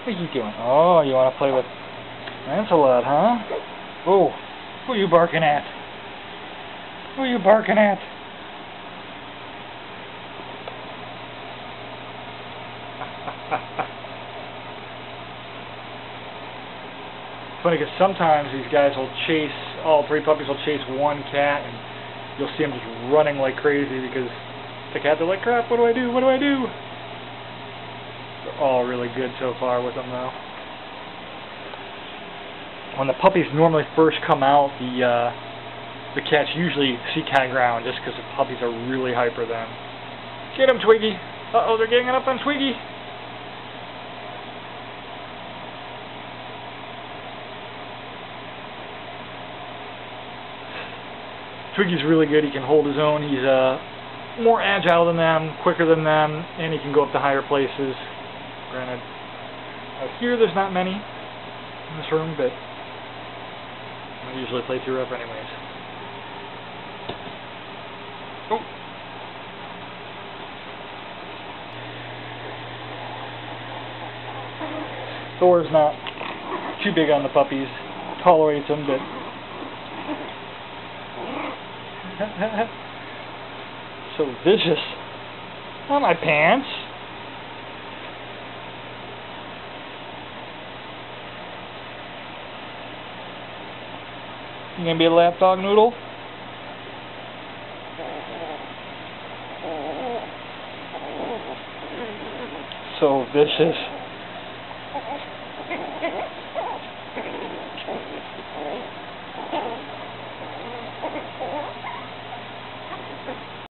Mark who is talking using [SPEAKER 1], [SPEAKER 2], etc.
[SPEAKER 1] What are you doing? Oh, you want to play with Lancelot, huh? Oh, who are you barking at? Who are you barking at? Funny because sometimes these guys will chase, all three puppies will chase one cat, and you'll see them just running like crazy because the cats are like, crap, what do I do? What do I do? They're all really good so far with them though. When the puppies normally first come out, the cats usually see kind of ground just because the puppies are really hyper then. Get him, Twiggy! Uh-oh, they're getting up on Twiggy! Twiggy's really good. He can hold his own. He's more agile than them, quicker than them, and he can go up to higher places. Granted, out here there's not many in this room, but I usually play too rough anyways. Oh! Thor's not too big on the puppies. Tolerates them, but so vicious. Not my pants. You gonna be a lapdog noodle? So vicious.